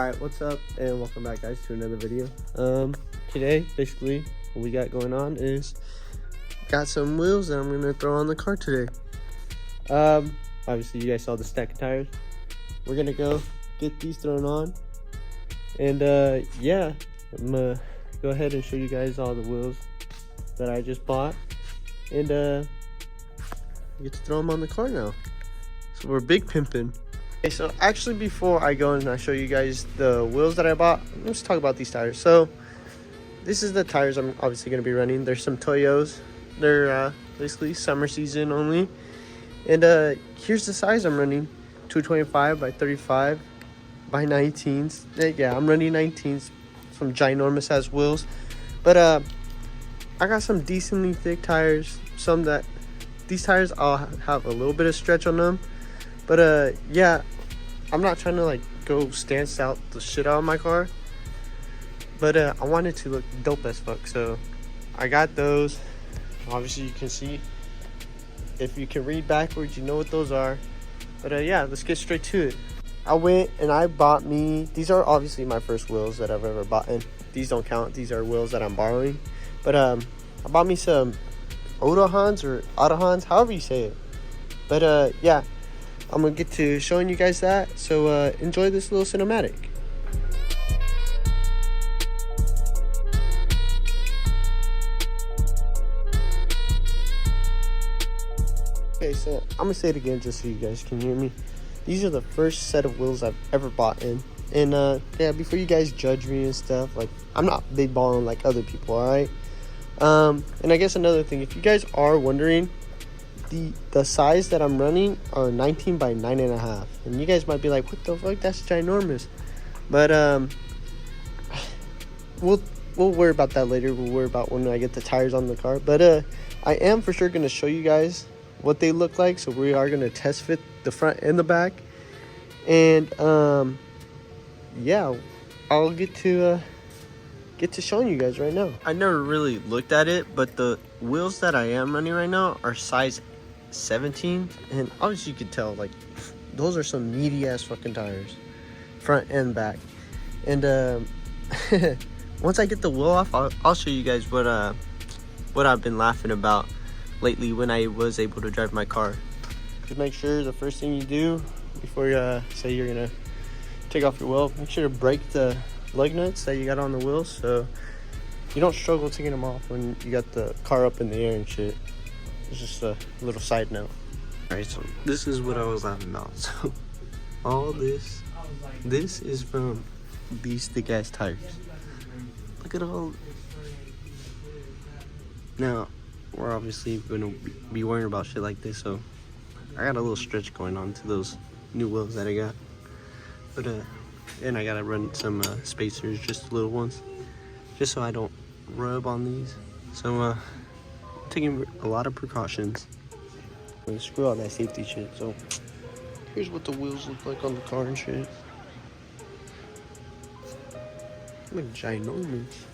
Alright, what's up and welcome back guys to another video. Today basically what we got going on is got some wheels that I'm gonna throw on the car today. Obviously you guys saw the stack of tires. We're gonna go get these thrown on, and yeah, I'm gonna go ahead and show you guys all the wheels that I just bought, and get to throw them on the car now. So we're big pimping. Okay, so actually before I go and I show you guys the wheels that I bought, let's talk about these tires. So this is the tires I'm obviously going to be running. There's some Toyos. They're basically summer season only. And here's the size I'm running. 225 by 35 by 19s. Yeah, I'm running 19s. Some ginormous ass wheels. But I got some decently thick tires. Some that these tires I'll have a little bit of stretch on them. But yeah, I'm not trying to like go stance out the shit out of my car, but I wanted to look dope as fuck, so I got those. Obviously you can see, if you can read backwards you know what those are. But yeah, let's get straight to it. I went and I bought me, these are obviously my first wheels that I've ever bought, and these don't count, these are wheels that I'm borrowing. But I bought me some Autohans or Autohans, however you say it. But yeah, I'm gonna get to showing you guys that, so enjoy this little cinematic. Okay, so I'm gonna say it again just so you guys can hear me. These are the first set of wheels I've ever bought in, and yeah, before you guys judge me and stuff, like, I'm not big balling like other people, alright? And I guess another thing, if you guys are wondering, the size that I'm running are 19 by 9.5, and you guys might be like, what the fuck, that's ginormous. But we'll worry about that later. We'll worry about when I get the tires on the car. But I am for sure gonna show you guys what they look like, so we are gonna test fit the front and the back, and yeah, I'll get to showing you guys right now. I never really looked at it, but the wheels that I am running right now are size 17, and obviously you could tell, like, those are some meaty ass fucking tires, front and back. And once I get the wheel off, I'll show you guys what I've been laughing about lately when I was able to drive my car. Just make sure the first thing you do before you say you're gonna take off your wheel, make sure to break the lug nuts that you got on the wheels, so you don't struggle taking them off when you got the car up in the air and shit. It's just a little side note. Alright, so this is what I was laughing about. So all this is from these thick ass tires. Look at all. Now we're obviously gonna be worrying about shit like this, so I got a little stretch going on to those new wheels that I got. But and I gotta run some spacers, just little ones, just so I don't rub on these. So taking a lot of precautions. Screw all that safety shit. So here's what the wheels look like on the car and shit. Look ginormous.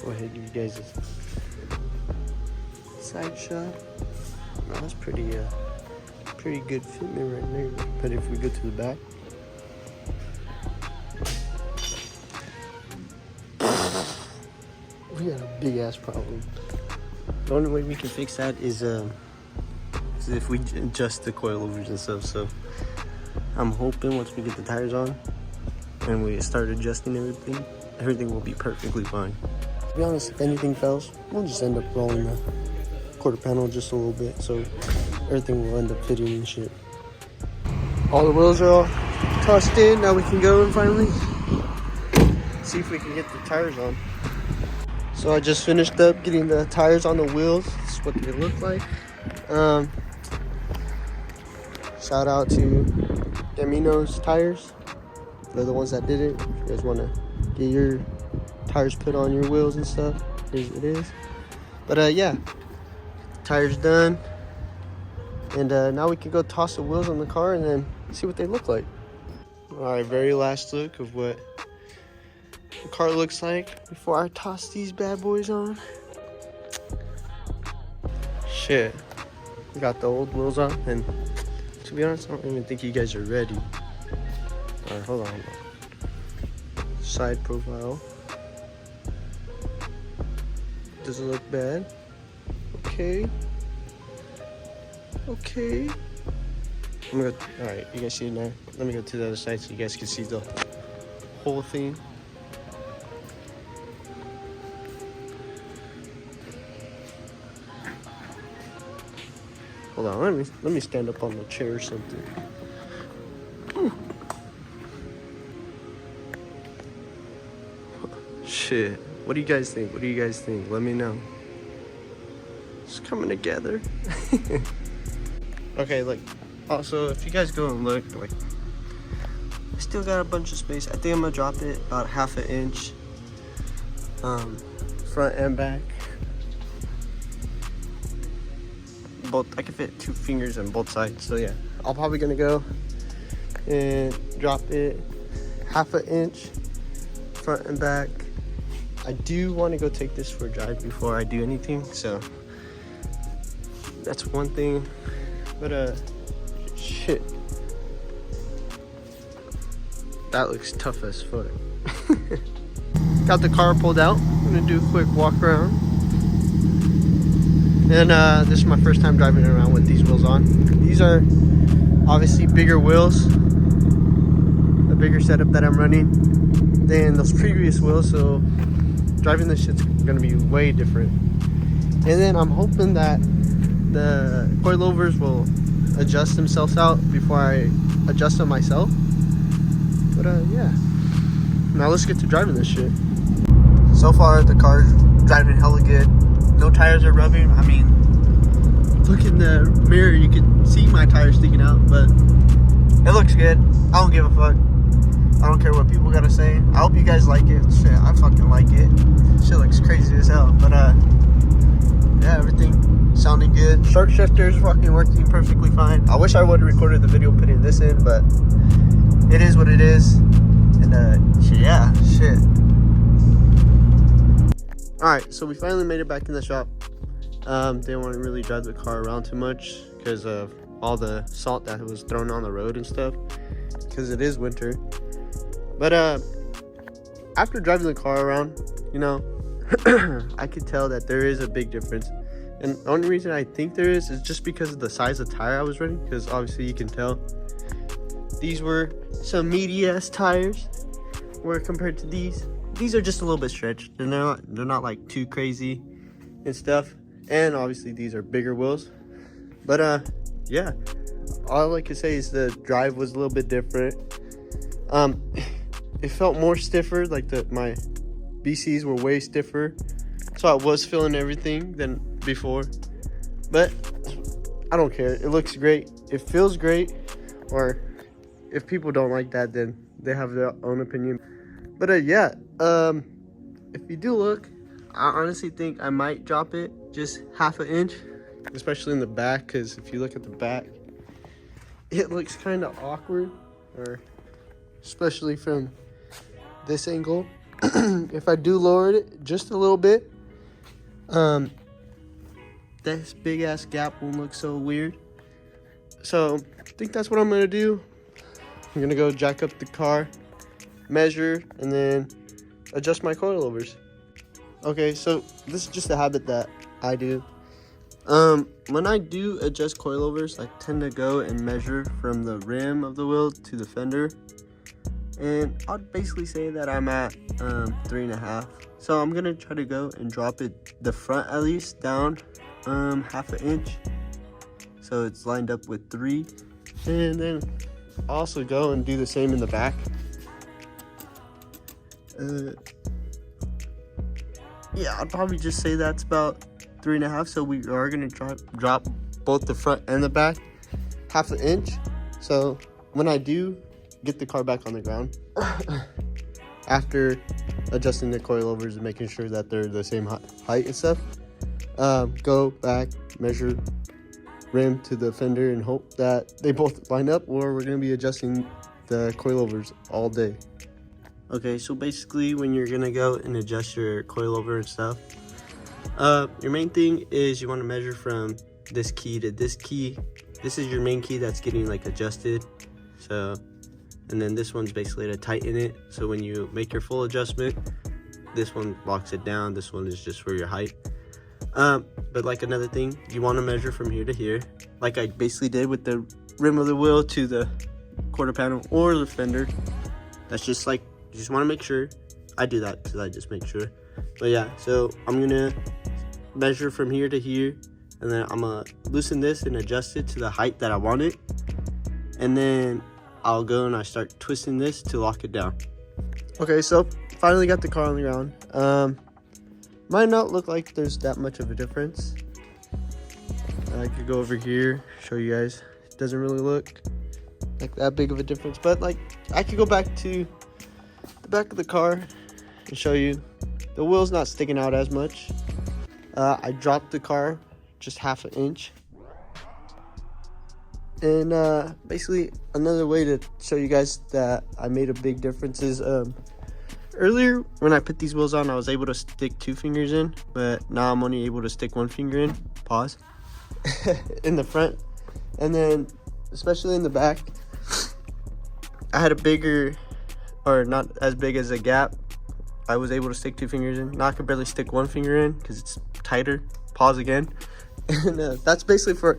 Go ahead and give you guys this side shot. Oh, that's pretty good fitment right there. But if we go to the back, we got a big ass problem. The only way we can fix that is if we adjust the coilovers and stuff. So I'm hoping once we get the tires on and we start adjusting everything will be perfectly fine. To be honest, if anything fails, we'll just end up rolling the quarter panel just a little bit, so everything will end up fitting and shit. All the wheels are all tossed in. Now we can go and finally see if we can get the tires on. So I just finished up getting the tires on the wheels. This is what they look like. Shout out to Domino's tires. They're the ones that did it. If you guys want to get your tires put on your wheels and stuff, here's what it is. But yeah, tires done. And now we can go toss the wheels on the car and then see what they look like. Alright, very last look of what the car looks like before I toss these bad boys on. Shit, we got the old wheels on, and to be honest, I don't even think you guys are ready. Alright, hold on. side profile. Doesn't look bad. Okay. Okay. I'm gonna go. All right, you guys see it now. Let me go to the other side so you guys can see the whole thing. Hold on, let me stand up on the chair or something. Shit. What do you guys think? What do you guys think? Let me know. It's coming together. Okay, like, also, if you guys go and look, like, I still got a bunch of space. I think I'm gonna drop it about 1/2 inch, front and back. Both, I can fit 2 fingers on both sides. So yeah, I'm probably gonna go and drop it 1/2 inch, front and back. I do want to go take this for a drive before I do anything, so that's one thing. But shit, that looks tough as fuck. Got the car pulled out. I'm gonna do a quick walk around, and this is my first time driving around with these wheels on. These are obviously bigger wheels, a bigger setup that I'm running than those previous wheels, so driving this shit's gonna be way different. And then I'm hoping that the coilovers will adjust themselves out before I adjust them myself. But yeah, now let's get to driving this shit. So far the car's driving hella good. No tires are rubbing. I mean, look in the mirror, you can see my tires sticking out, but it looks good. I don't give a fuck. I don't care what people gotta say. I hope you guys like it. Shit, I fucking like it. Shit looks crazy as hell. But yeah, everything sounding good. Short shifter's fucking working perfectly fine. I wish I would have recorded the video putting this in, but it is what it is. And yeah, shit. Alright, so we finally made it back in the shop. Didn't want to really drive the car around too much because of all the salt that was thrown on the road and stuff, because it is winter. But after driving the car around, you know, I could tell that there is a big difference. And the only reason I think there is just because of the size of tire I was running, because obviously you can tell these were some meaty ass tires where compared to these are just a little bit stretched. They're not like too crazy and stuff. And obviously these are bigger wheels. But yeah, all I can say is the drive was a little bit different. It felt more stiffer, like my BCs were way stiffer, so I was feeling everything than before. But I don't care, it looks great, it feels great. Or if people don't like that, then they have their own opinion. But yeah, if you do look, I honestly think I might drop it just 1/2 inch, especially in the back, because if you look at the back, it looks kind of awkward, or especially from this angle. If I do lower it just a little bit, this big ass gap won't look so weird. So I think that's what I'm gonna do. I'm gonna go jack up the car, measure, and then adjust my coilovers. Okay, so this is just a habit that I do. When I do adjust coilovers, I tend to go and measure from the rim of the wheel to the fender, and I'd basically say that I'm at 3.5. So I'm gonna try to go and drop it, the front at least, down 1/2 inch, so it's lined up with 3, and then also go and do the same in the back. Yeah, I'd probably just say that's about 3.5. So we are gonna drop both the front and the back 1/2 inch. So when I do get the car back on the ground, after adjusting the coilovers and making sure that they're the same height and stuff, go back, measure rim to the fender, and hope that they both line up, or we're gonna be adjusting the coilovers all day. Okay, so basically when you're gonna go and adjust your coilover and stuff, your main thing is you want to measure from this key to this key. This is your main key that's getting like adjusted. So and then this one's basically to tighten it. So when you make your full adjustment, this one locks it down. This one is just for your height. But like another thing, you want to measure from here to here, like I basically did with the rim of the wheel to the quarter panel or the fender. That's just like, you just want to make sure. I do that because I just make sure. But yeah, so I'm gonna measure from here to here, and then I'm gonna loosen this and adjust it to the height that I want it, and then I'll go and I start twisting this to lock it down. Okay, so finally got the car on the ground. Might not look like there's that much of a difference. I could go over here, show you guys. It doesn't really look like that big of a difference, but like I could go back to the back of the car and show you the wheel's not sticking out as much. I dropped the car just half an inch. And basically another way to show you guys that I made a big difference is earlier when I put these wheels on, I was able to stick 2 fingers in, but now I'm only able to stick 1 finger in, pause, in the front. And then especially in the back, I had a bigger, or not as big as a gap. I was able to stick 2 fingers in. Now I can barely stick 1 finger in because it's tighter. Pause again. And that's basically for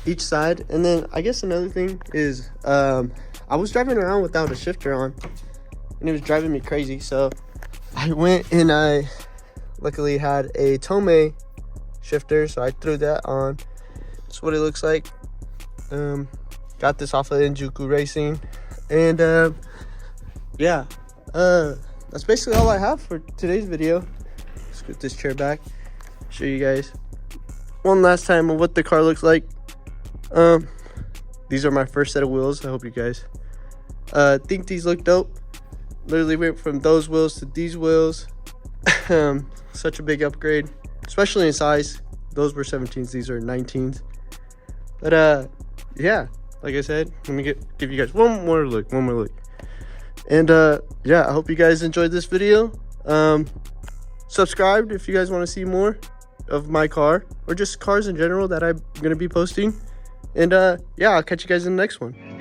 each side. And then I guess another thing is I was driving around without a shifter on, and it was driving me crazy. So I went and I luckily had a Tomei shifter, so I threw that on. That's what it looks like. Got this off of Injuku Racing. And yeah, that's basically all I have for today's video. Let's get this chair back, show you guys one last time of what the car looks like. These are my first set of wheels. I hope you guys think these look dope. Literally went from those wheels to these wheels. Such a big upgrade, especially in size. Those were 17s, these are 19s. But yeah, like I said, let me give you guys one more look. And yeah, I hope you guys enjoyed this video. Subscribe if you guys want to see more of my car, or just cars in general that I'm gonna be posting. And yeah, I'll catch you guys in the next one.